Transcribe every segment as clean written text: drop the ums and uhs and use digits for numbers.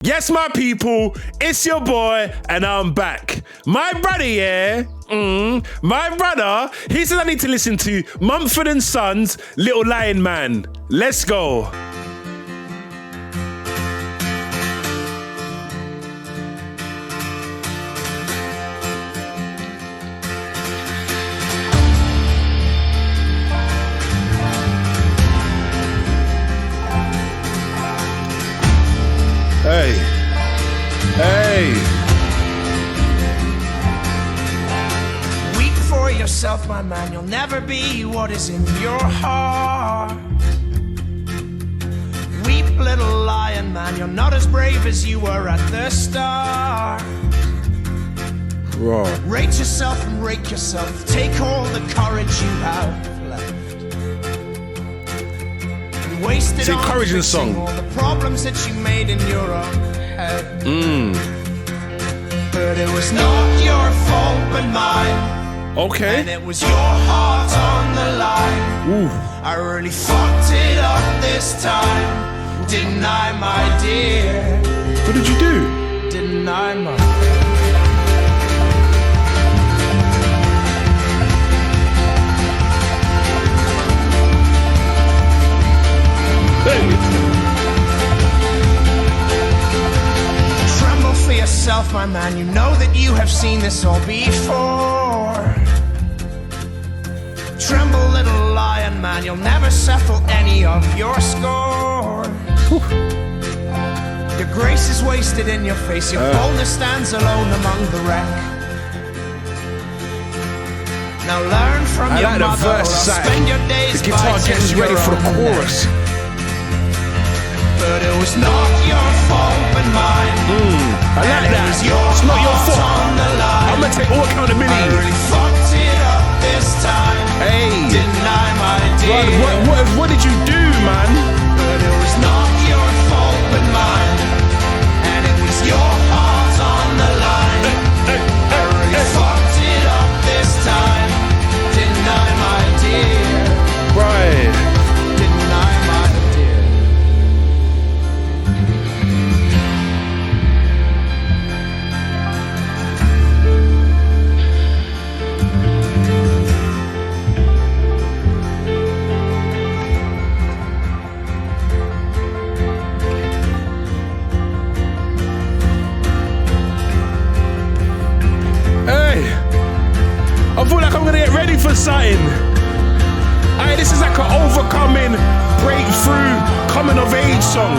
Yes, my people, it's your boy, and I'm back. My brother, yeah, my brother, he said I need to listen to Mumford & Sons' Little Lion Man. Let's go. Hey, hey. Weep for yourself, my man, you'll never be what is in your heart. Weep, little lion man, you're not as brave as you were at the start. Bro. Rate yourself and rake yourself, take all the courage you have left. Wasted on encouraging fixing song. all the problems that you made in your own head. But it was not your fault but mine. Okay. And it was your heart on the line. Ooh. I really fucked it up this time, didn't I, my dear? What did you do? Didn't I, my Tremble for yourself, my man. You know that you have seen this all before. Tremble, little lion man. You'll never settle any of your score. Your grace is wasted in your face. Your boldness stands alone among the wreck. Now learn from your like the mother, verse or else side. spend your days The guitar biting gets ready your for the own chorus. neck. But it was not your fault but mine. I like that. It's not your fault. I'm gonna take all I accountability. really fucked it up this time. Hey. Didn't I, my dear? What did you do, man? But it was not your fault but mine. And it was your heart on the line. I really fucked it up this time. Didn't I, my dear? Right. Didn't I, my dear? Hey, I feel like I'm gonna get ready for something. Hey, this is like an overcoming, breakthrough, coming of age song.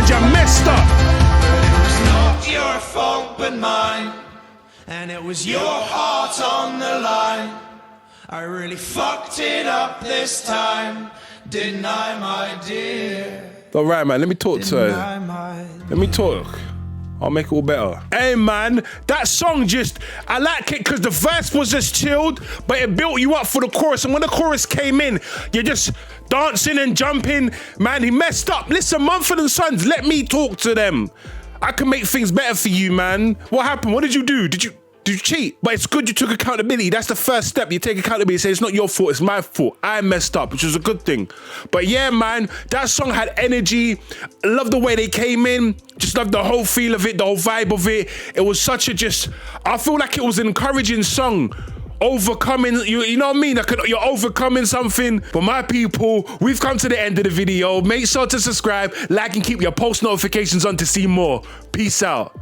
You messed up. It was not your fault but mine, and it was your heart on the line. I really fucked it up this time, didn't I, my dear? All right, man, let me talk to her. Let me talk. I'll make it all better. Hey, man, that song I like it because the verse was just chilled, but it built you up for the chorus. And when the chorus came in, you're just dancing and jumping. Man, he messed up. Listen, Mumford & Sons, let me talk to them. I can make things better for you, man. What happened? What did you do? Did you cheat? But it's good you took accountability. That's the first step. You take accountability. Say, it's not your fault, it's my fault. I messed up, which was a good thing. But yeah, man, that song had energy. I love the way they came in. Just love the whole feel of it, the whole vibe of it. It was such a I feel like it was an encouraging song. Overcoming, you know what I mean? Like you're overcoming something. But my people, we've come to the end of the video. Make sure to subscribe, like, and keep your post notifications on to see more. Peace out.